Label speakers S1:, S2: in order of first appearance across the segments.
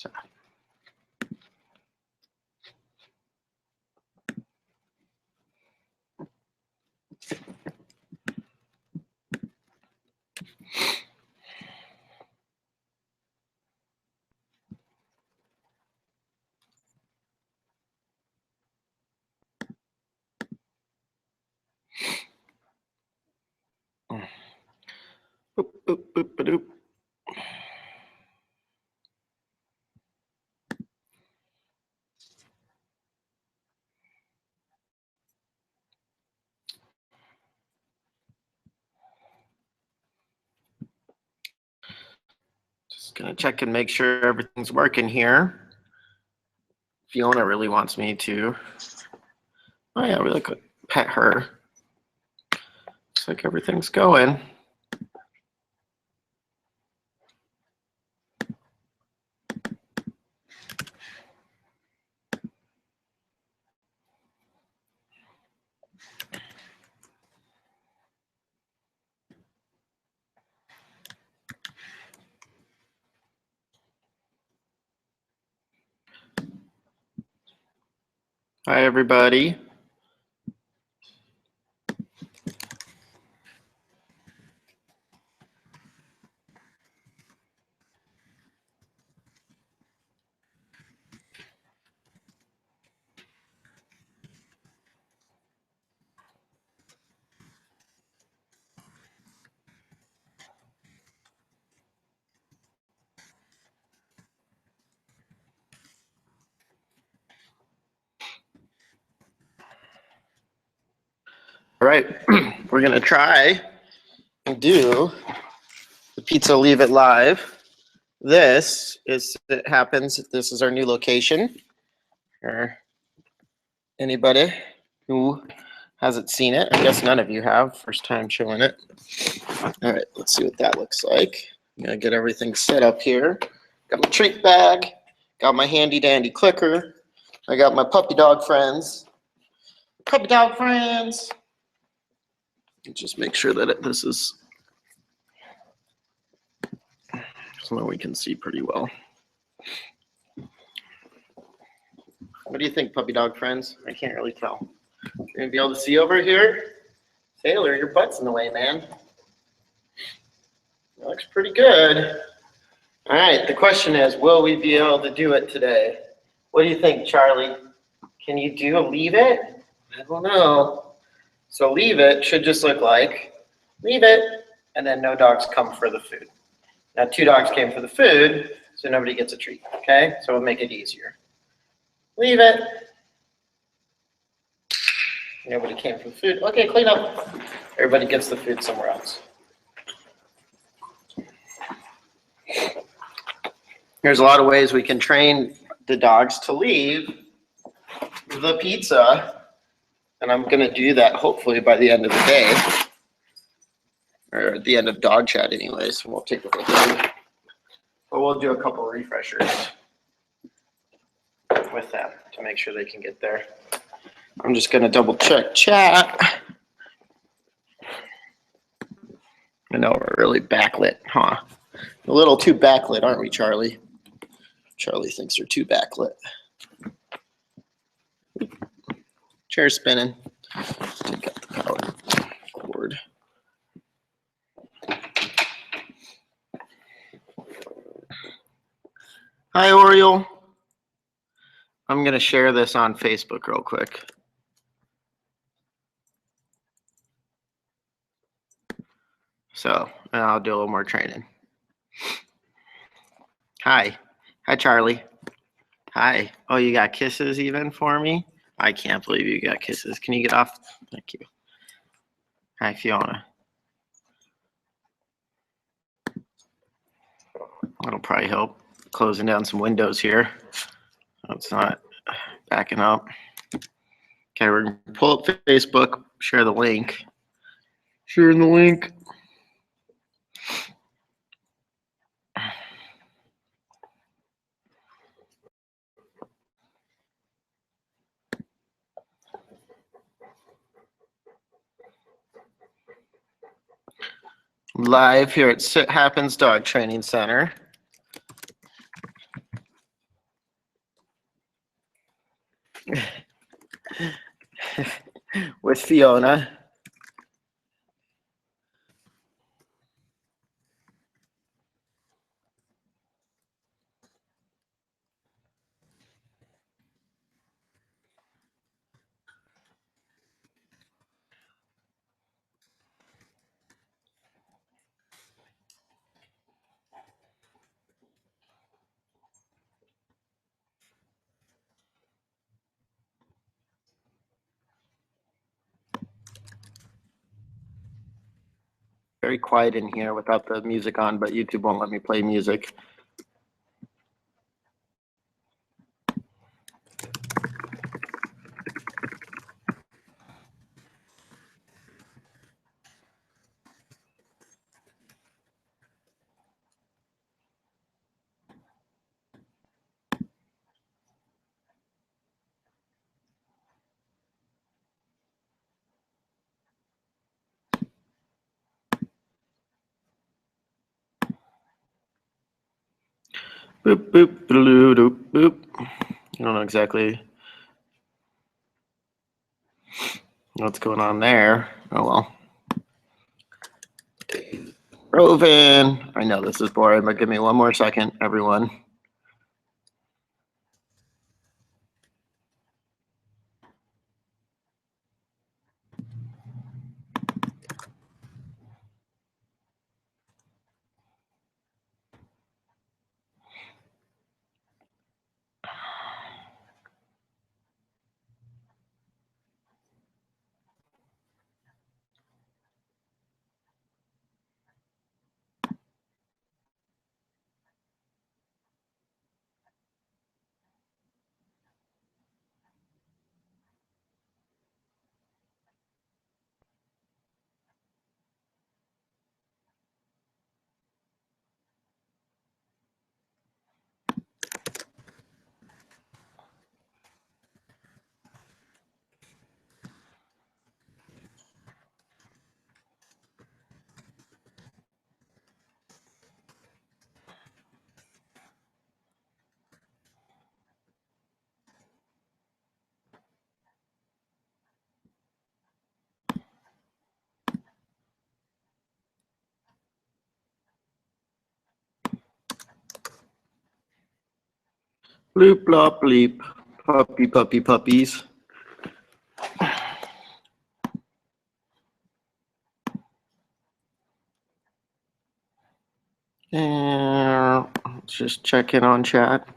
S1: So. Boop, boop, boop, ba-doop. Just gonna check and make sure everything's working here. Fiona really wants me to. Oh yeah, really could pet her. Looks like everything's going. Hi, everybody. All right, we're gonna try and do the Pizza Leave It Live. This is, it happens, this is our new location. Or anybody who hasn't seen it, I guess none of you have, first time showing it. All right, let's see what that looks like. I'm gonna get everything set up here. Got my treat bag, got my handy dandy clicker. I got my puppy dog friends. Puppy dog friends. Just make sure that this is something we can see pretty well. What do you think, puppy dog friends? I can't really tell. You're gonna be able to see over here? Taylor, your butt's in the way, man. It looks pretty good. All right, the question is, will we be able to do it today? What do you think, Charlie? Can you do a leave it? I don't know. So leave it should just look like leave it, and then no dogs come for the food. Now 2 dogs came for the food, so nobody gets a treat, okay? So we'll make it easier. Leave it. Nobody came for the food. Okay, clean up. Everybody gets the food somewhere else. There's a lot of ways we can train the dogs to leave the pizza. And I'm gonna do that hopefully by the end of the day. Or at the end of dog chat anyways. We'll take a look at it. But we'll do a couple refreshers with them to make sure they can get there. I'm just gonna double check chat. I know we're really backlit, huh? A little too backlit, aren't we, Charlie? Charlie thinks we're too backlit. Chair spinning. Take out the power cord. Hi, Oriole. I'm gonna share this on Facebook real quick. So, and I'll do a little more training. Hi. Hi, Charlie. Hi. Oh, you got kisses even for me? I can't believe you got kisses. Can you get off? Thank you. Hi, Fiona. That'll probably help. Closing down some windows here. So it's not backing up. Okay, we're gonna pull up Facebook, share the link. Sharing the link. Live here at Sit Happens Dog Training Center. with Fiona. Very quiet in here without the music on, but YouTube won't let me play music. Boop, boop, boop, boop, boop. I don't know exactly what's going on there. Oh well. Roven. I know this is boring, but give me one more second, everyone. Bloop, blop, bleep. Puppy, puppy, puppies. And let's just check in on chat.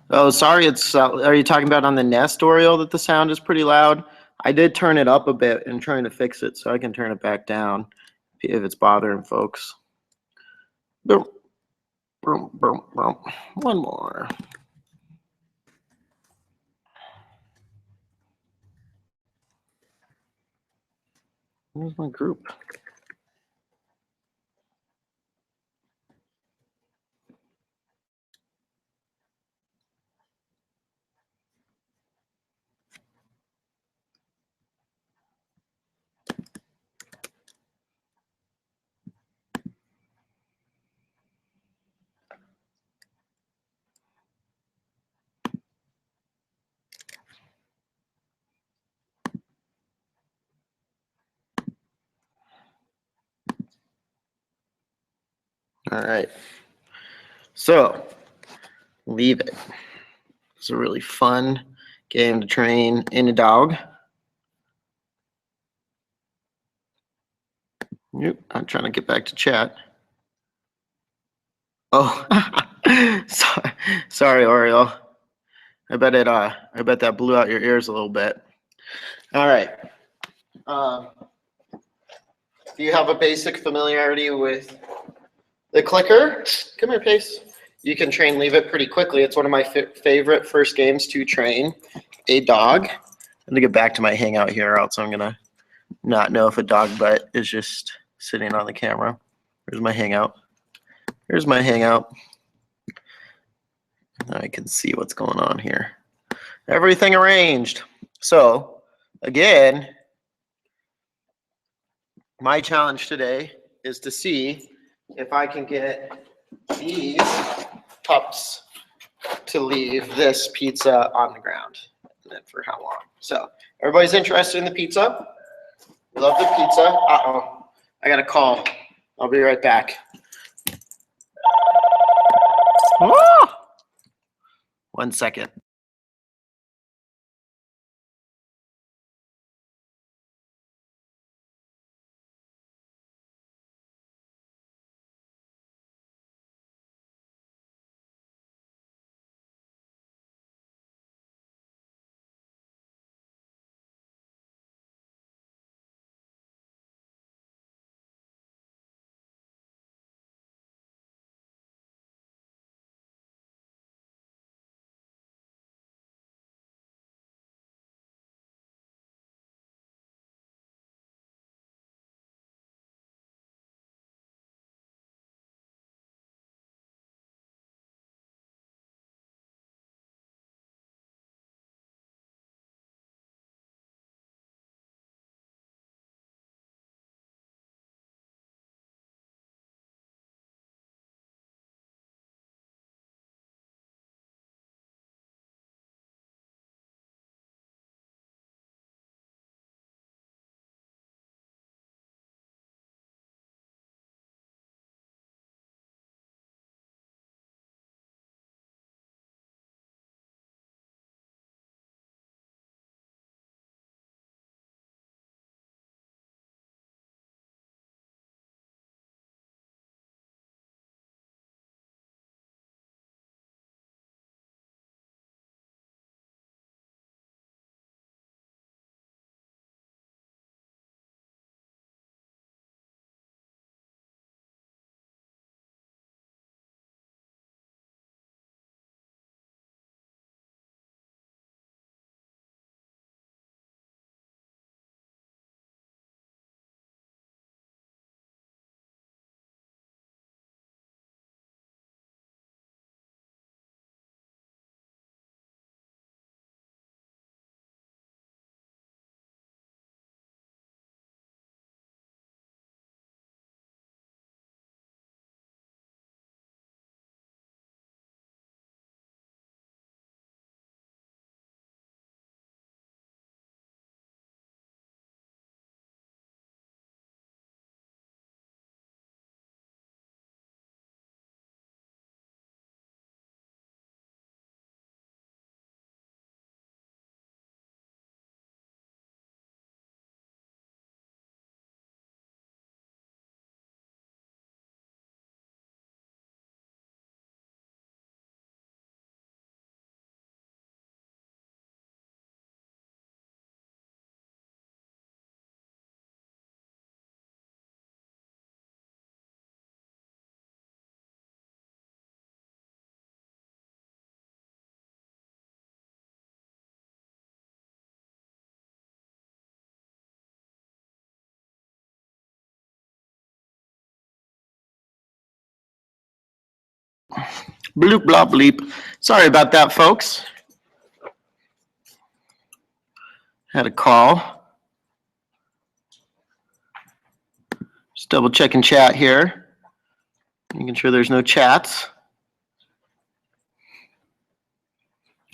S1: Oh, sorry. Are you talking about on the Nest, Oriole, that the sound is pretty loud? I did turn it up a bit and trying to fix it, so I can turn it back down if it's bothering folks. Boom, boom, boom, boom. One more. Where's my group? All right. So, Leave It. It's a really fun game to train in a dog. Yep, I'm trying to get back to chat. Oh, sorry, Oriole. I bet that blew out your ears a little bit. All right. Do you have a basic familiarity with the clicker? Come here, Pace. You can train Leave It pretty quickly. It's one of my favorite first games to train a dog. I'm gonna get back to my hangout here, or else I'm gonna not know if a dog butt is just sitting on the camera. Here's my hangout. Here's my hangout. I can see what's going on here. Everything arranged. So, again, my challenge today is to see if I can get these pups to leave this pizza on the ground, and then for how long. So everybody's interested in the pizza? We love the pizza. Uh-oh, I got a call. I'll be right back. Ah! 1 second. Bloop, blah, bleep. Sorry about that, folks. Had a call. Just double checking chat here. Making sure there's no chats.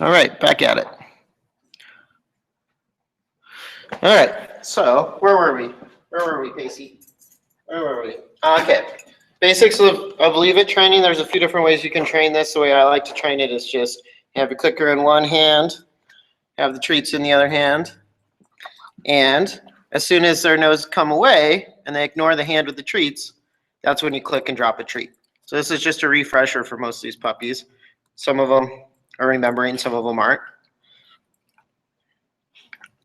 S1: All right, back at it. All right, so where were we? Where were we, Casey? Where were we? Okay, basics of Leave It training. There's a few different ways you can train this. The way I like to train it is just have your clicker in one hand, have the treats in the other hand, and as soon as their nose come away and they ignore the hand with the treats, that's when you click and drop a treat. So this is just a refresher for most of these puppies. Some of them are remembering, some of them aren't.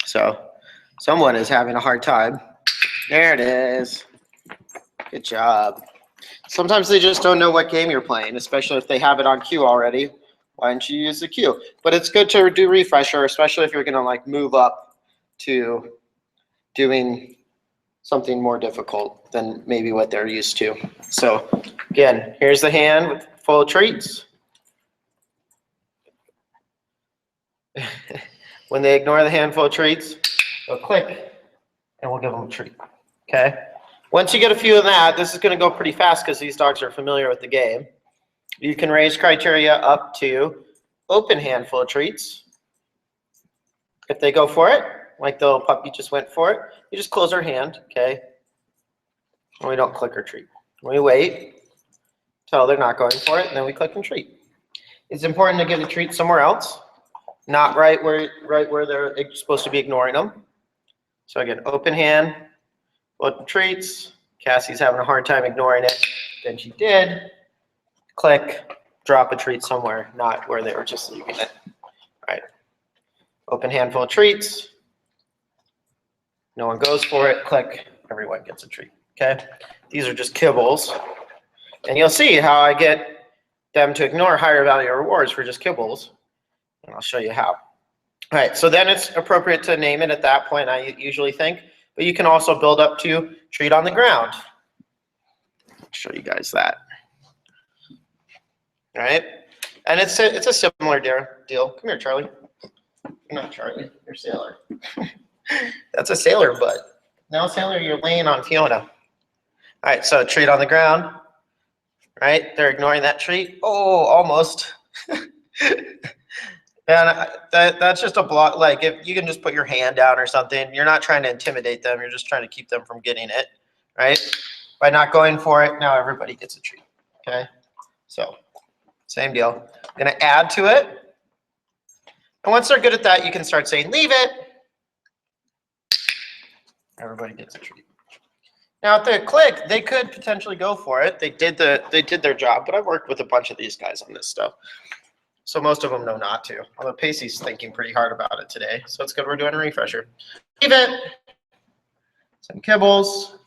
S1: So someone is having a hard time. There it is. Good job. Sometimes they just don't know what game you're playing, especially if they have it on cue already. Why don't you use the cue? But it's good to do refresher, especially if you're going to like move up to doing something more difficult than maybe what they're used to. So again, here's the hand with full of treats. When they ignore the handful of treats, they'll click and we'll give them a treat. Okay? Once you get a few of that, this is going to go pretty fast because these dogs are familiar with the game. You can raise criteria up to open handful of treats. If they go for it, like the little puppy just went for it, you just close her hand, okay? And we don't click or treat. We wait till they're not going for it, and then we click and treat. It's important to get a treat somewhere else, not right where they're supposed to be ignoring them. So again, open hand, open treats. Cassie's having a hard time ignoring it. Then she did. Click, drop a treat somewhere, not where they were just leaving it. All right. Open handful of treats. No one goes for it. Click, everyone gets a treat. Okay. These are just kibbles. And you'll see how I get them to ignore higher value rewards for just kibbles. And I'll show you how. All right. So then it's appropriate to name it at that point, I usually think. But you can also build up to treat on the ground. I'll show you guys that. All right. And it's a similar deal. Come here, Charlie. You're not Charlie. You're Sailor. That's a Sailor butt. Now, Sailor, you're laying on Fiona. All right. So treat on the ground. Right. They're ignoring that treat. Oh, almost. And that's just a block. Like, if you can just put your hand down or something, you're not trying to intimidate them. You're just trying to keep them from getting it, right? By not going for it, now everybody gets a treat, okay? So, same deal. I'm going to add to it. And once they're good at that, you can start saying, leave it. Everybody gets a treat. Now, if they click, they could potentially go for it. They did their job, but I've worked with a bunch of these guys on this stuff. So most of them know not to. Although Pacey's thinking pretty hard about it today. So it's good we're doing a refresher. Leave it. Some kibbles.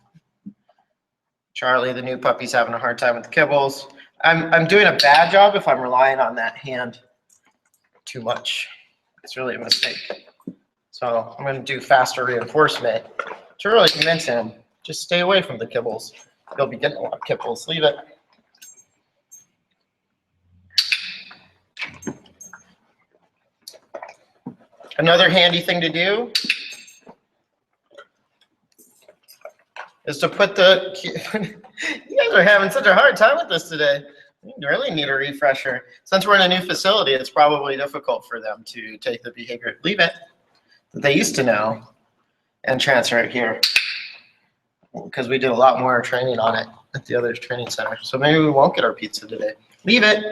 S1: Charlie, the new puppy's having a hard time with the kibbles. I'm doing a bad job if I'm relying on that hand too much. It's really a mistake. So I'm going to do faster reinforcement to really convince him. Just stay away from the kibbles. He'll be getting a lot of kibbles. Leave it. Another handy thing to do is to put the, you guys are having such a hard time with this today. You really need a refresher. Since we're in a new facility, it's probably difficult for them to take the behavior, leave it, that they used to know, and transfer it here. Because we did a lot more training on it at the other training center. So maybe we won't get our pizza today. Leave it.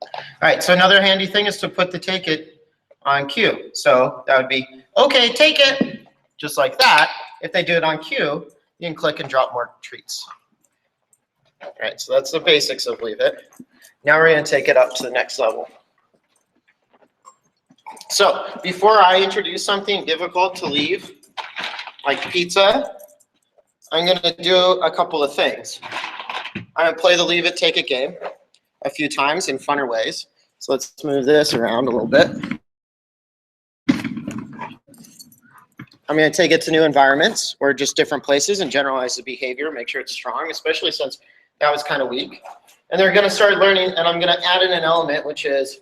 S1: All right, so another handy thing is to put the take it on cue. So that would be, okay, take it, just like that. If they do it on cue, you can click and drop more treats. All right, so that's the basics of leave it. Now we're going to take it up to the next level. So before I introduce something difficult to leave, like pizza, I'm going to do a couple of things. I'm going to play the leave it, take it game a few times in funner ways. So let's move this around a little bit. I'm going to take it to new environments or just different places and generalize the behavior, make sure it's strong, especially since that was kind of weak. And they're going to start learning, and I'm going to add in an element, which is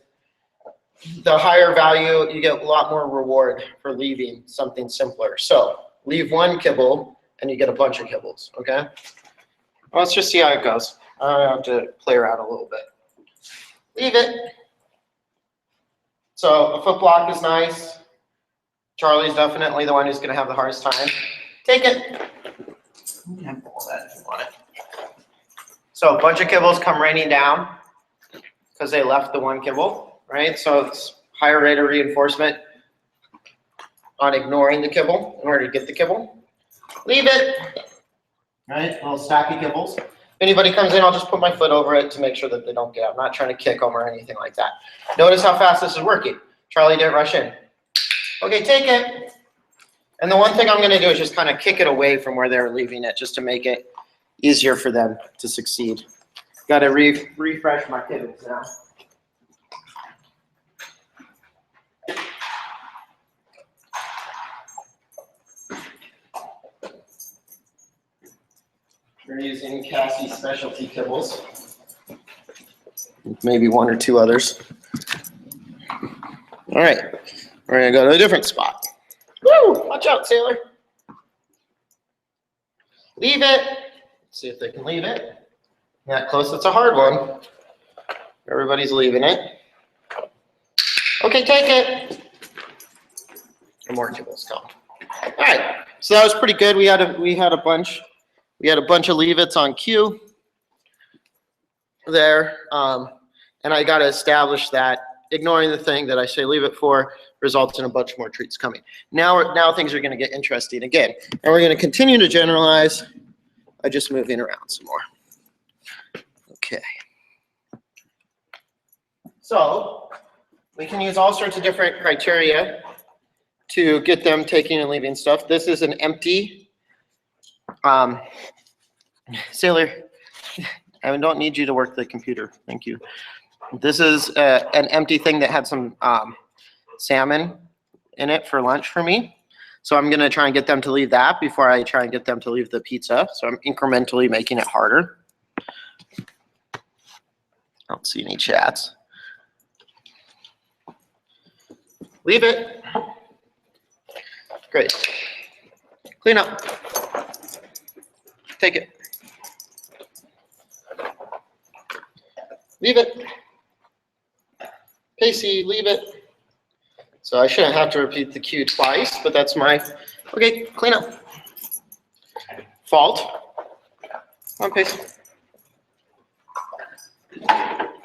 S1: the higher value, you get a lot more reward for leaving something simpler. So leave one kibble, and you get a bunch of kibbles, okay? Well, let's just see how it goes. I have to play around a little bit. Leave it. So a foot block is nice. Charlie's definitely the one who's going to have the hardest time. Take it. You can pull that if you want it. So a bunch of kibbles come raining down because they left the one kibble, right? So it's higher rate of reinforcement on ignoring the kibble in order to get the kibble. Leave it. Right? A little stack of kibbles. If anybody comes in, I'll just put my foot over it to make sure that they don't get. I'm not trying to kick them or anything like that. Notice how fast this is working. Charlie didn't rush in. Okay, take it. And the one thing I'm going to do is just kind of kick it away from where they're leaving it, just to make it easier for them to succeed. Got to refresh my kibbles now. We're using Cassie's specialty kibbles. Maybe one or two others. All right, we're going to go to a different spot. Woo! Watch out, Sailor. Leave it. See if they can leave it. That close, it's a hard one. Everybody's leaving it. Okay, take it. And more kibbles come. All right, so that was pretty good. We had a bunch of leave-its on cue there, and I got to establish that ignoring the thing that I say leave it for results in a bunch more treats coming. Now things are going to get interesting again, and we're going to continue to generalize by just moving around some more. Okay. So we can use all sorts of different criteria to get them taking and leaving stuff. This is an empty, Sailor, I don't need you to work the computer, thank you. This is an empty thing that had some salmon in it for lunch for me. So I'm gonna try and get them to leave that before I try and get them to leave the pizza. So I'm incrementally making it harder. I don't see any chats. Leave it. Great. Clean up. Take it. Leave it. Pacey, leave it. So I shouldn't have to repeat the cue twice, but that's my, okay, clean up. Fault. Come on, Pacey.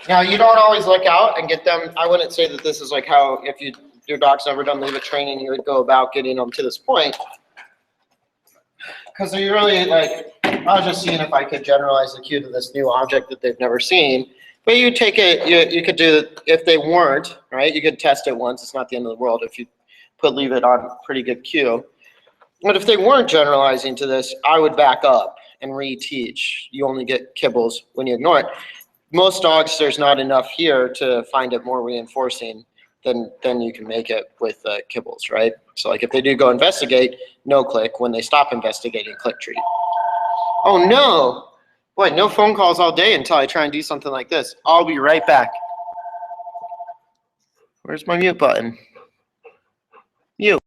S1: Now you don't always look out and get them, I wouldn't say that this is like how, if your dog's never done leave-it training, you would go about getting them to this point. Because they're really like, I was just seeing if I could generalize the cue to this new object that they've never seen. But you take it, you could do it if they weren't, right? You could test it once, it's not the end of the world if you put leave it on pretty good cue. But if they weren't generalizing to this, I would back up and reteach. You only get kibbles when you ignore it. Most dogs, there's not enough here to find it more reinforcing than you can make it with kibbles, right? So like if they do go investigate, no click. When they stop investigating, click treat. Oh no! Boy, no phone calls all day until I try and do something like this. I'll be right back. Where's my mute button? Mute.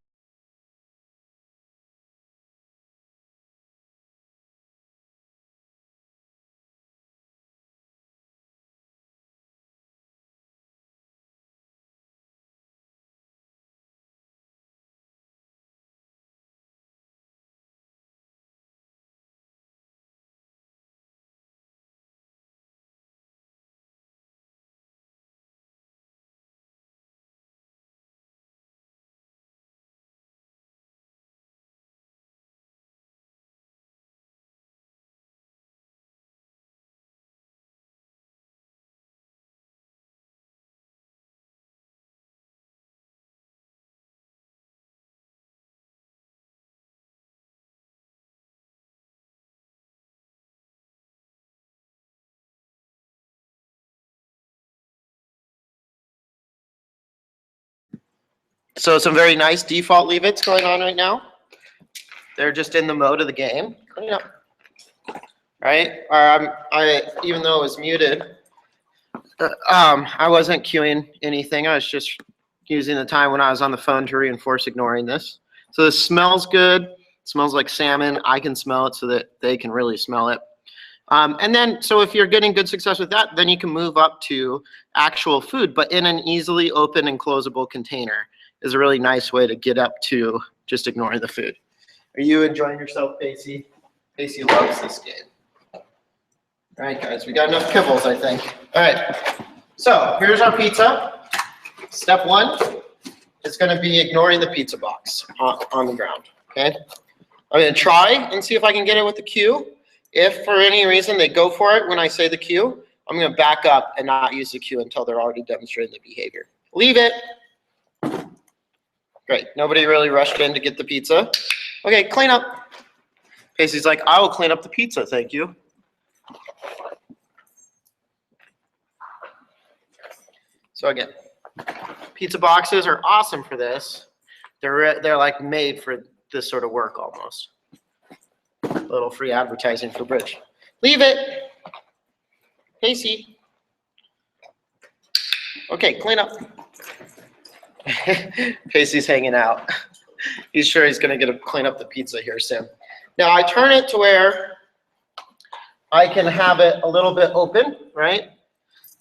S1: So some very nice default leave-its going on right now. They're just in the mode of the game. Clean up. Right? Even though it was muted, I wasn't queuing anything. I was just using the time when I was on the phone to reinforce ignoring this. So this smells good. It smells like salmon. I can smell it so that they can really smell it. And then, so if you're getting good success with that, then you can move up to actual food, but in an easily open and closable container is a really nice way to get up to just ignoring the food. Are you enjoying yourself, Pacey? Pacey loves this game. All right, guys, we got enough kibbles, I think. All right, so here's our pizza. Step one is going to be ignoring the pizza box on the ground, okay? I'm going to try and see if I can get it with the cue. If for any reason they go for it when I say the cue, I'm going to back up and not use the cue until they're already demonstrating the behavior. Leave it. Great. Nobody really rushed in to get the pizza. Okay, clean up. Pacey's like, I will clean up the pizza, thank you. So again, pizza boxes are awesome for this. They're like made for this sort of work almost. A little free advertising for Bridge. Leave it. Pacey. Okay, clean up. Pacey's hanging out. He's sure he's going to get to clean up the pizza here soon. Now I turn it to where I can have it a little bit open, right?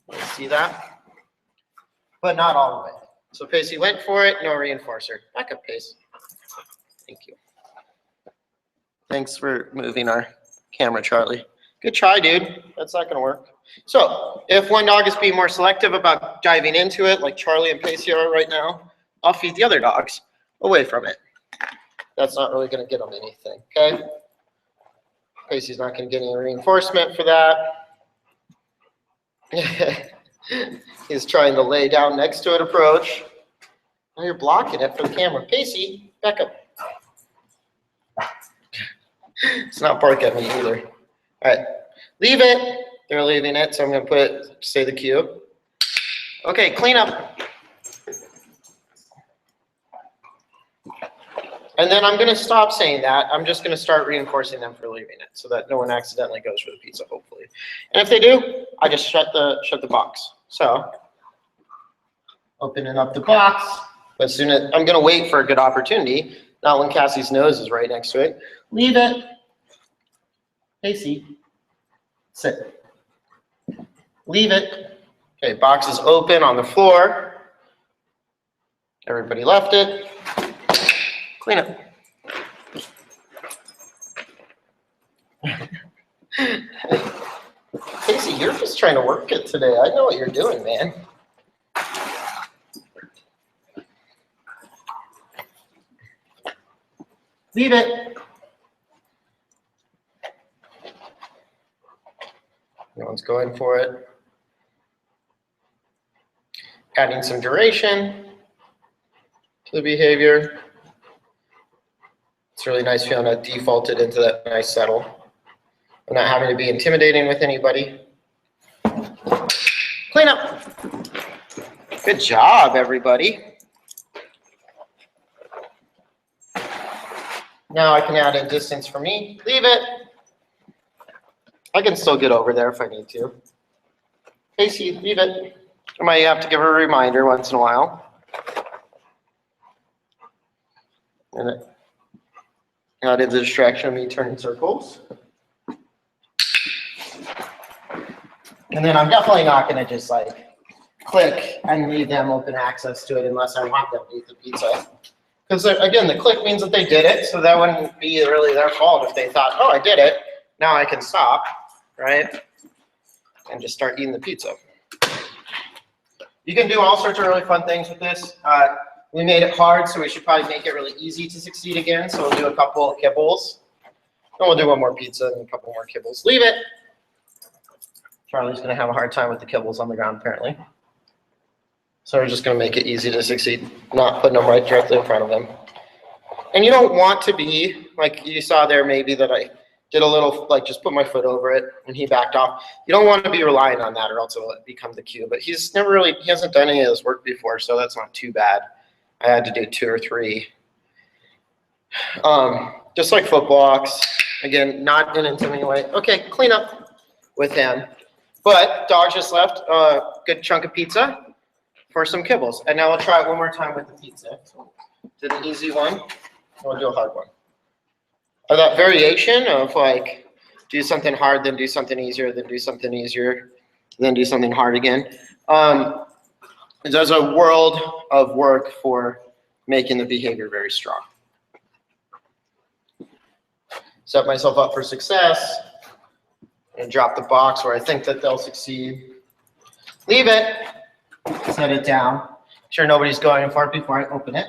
S1: Let's see that. But not all the way. So Pacey went for it, no reinforcer. Back up, Pace. Thank you. Thanks for moving our camera, Charlie. Good try, dude. That's not gonna work. So if one dog is being more selective about diving into it, like Charlie and Pacey are right now, I'll feed the other dogs away from it. That's not really gonna get them anything, okay? Pacey's not gonna get any reinforcement for that. He's trying to lay down next to it approach. Now you're blocking it for the camera. Pacey, back up. It's not bark at me either. All right, leave it. They're leaving it, so I'm gonna put, say the cue. Okay, clean up. And then I'm gonna stop saying that. I'm just gonna start reinforcing them for leaving it so that no one accidentally goes for the pizza, hopefully. And if they do, I just shut the box. So, opening up the box. As soon as, I'm gonna wait for a good opportunity, not when Cassie's nose is right next to it. Leave it. Pacey, sit. Leave it. Okay, box is open on the floor. Everybody left it. Clean up. Casey, you're just trying to work it today. I know what you're doing, man. Leave it. No one's going for it. Adding some duration to the behavior. It's really nice feeling it defaulted into that nice settle. I'm not having to be intimidating with anybody. Clean up. Good job, everybody. Now I can add in distance for me. Leave it. I can still get over there if I need to. Casey, leave it. I might have to give her a reminder once in a while. And it added the distraction of me turning circles. And then I'm definitely not going to just like click and leave them open access to it unless I want them to eat the pizza. Because again, the click means that they did it, so that wouldn't be really their fault if they thought, oh, I did it, now I can stop, right? And just start eating the pizza. You can do all sorts of really fun things with this. We made it hard, so we should probably make it really easy to succeed again. So we'll do a couple of kibbles. And we'll do one more pizza and a couple more kibbles. Leave it. Charlie's going to have a hard time with the kibbles on the ground, apparently. So we're just going to make it easy to succeed, not putting them right directly in front of them. And you don't want to be, like you saw there maybe that I did a little, like just put my foot over it and he backed off. You don't want to be relying on that or else it'll become the cue. But he's never really, he hasn't done any of this work before, so that's not too bad. I had to do 2 or 3. Just like foot blocks. Again, not in any way. Okay, clean up with him. But dog just left a good chunk of pizza for some kibbles. And now we'll try it one more time with the pizza. Did an easy one. We'll do a hard one. Or that variation of like do something hard, then do something easier, then do something easier, then do something hard again. There's a world of work for making the behavior very strong. Set myself up for success and drop the box where I think that they'll succeed. Leave it. Set it down. Sure nobody's going for it before I open it.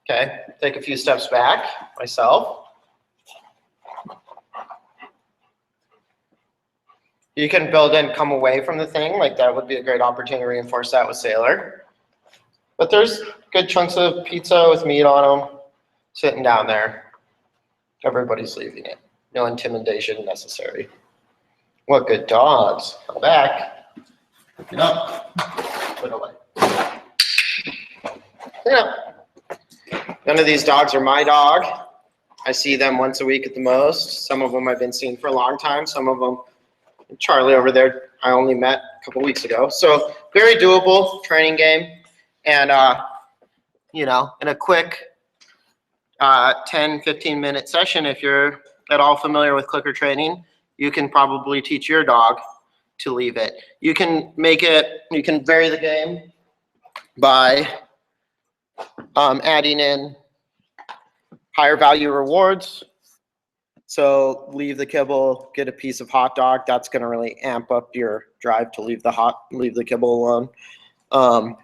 S1: Okay, take a few steps back myself. You can build and come away from the thing, like that would be a great opportunity to reinforce that with Sailor. But there's good chunks of pizza with meat on them sitting down there. Everybody's leaving it. No intimidation necessary. What good dogs. Come back. Get up. Put away. Clean up. None of these dogs are my dog. I see them once a week at the most. Some of them I've been seeing for a long time. Some of them, Charlie over there, I only met a couple weeks ago. So very doable training game. And, you know, in a quick 10, 15-minute session, if you're at all familiar with clicker training, you can probably teach your dog to leave it. You can vary the game by adding in higher value rewards. So leave the kibble, get a piece of hot dog. That's going to really amp up your drive to leave the kibble alone.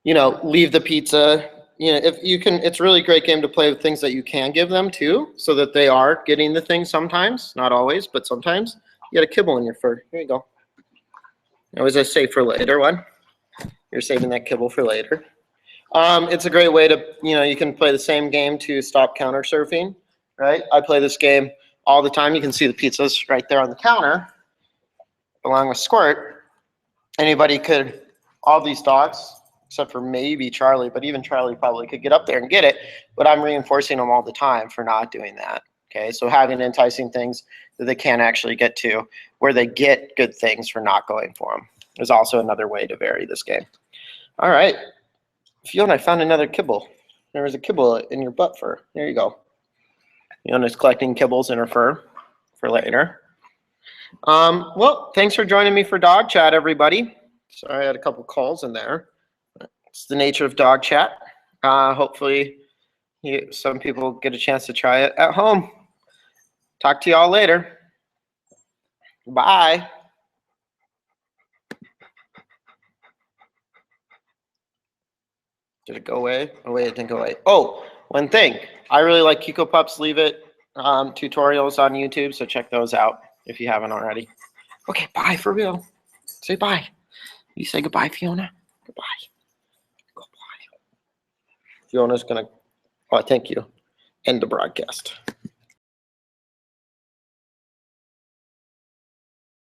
S1: Leave the pizza. If you can, it's a really great game to play with things that you can give them too, so that they are getting the thing sometimes, not always, but sometimes. You got a kibble in your fur. Here you go. That was a save for later one. You're saving that kibble for later. It's a great way to, you can play the same game to stop counter surfing, right? I play this game all the time. You can see the pizzas right there on the counter, along with Squirt. All these dogs, except for maybe Charlie, but even Charlie probably could get up there and get it, but I'm reinforcing them all the time for not doing that, okay? So having enticing things that they can't actually get to, where they get good things for not going for them, is also another way to vary this game. All right. Fiona, I found another kibble. There was a kibble in your butt fur. There you go. Fiona's collecting kibbles in her fur for later. Well, thanks for joining me for Dog Chat, everybody. Sorry, I had a couple calls in there. It's the nature of Dog Chat. Hopefully, some people get a chance to try it at home. Talk to y'all later. Bye. Did it go away? Oh, wait, it didn't go away. Oh, one thing. I really like Kiko Pups Leave It tutorials on YouTube, so check those out if you haven't already. Okay, bye for real. Say bye. You say goodbye, Fiona. Goodbye. Goodbye. Fiona's going to, thank you. End the broadcast.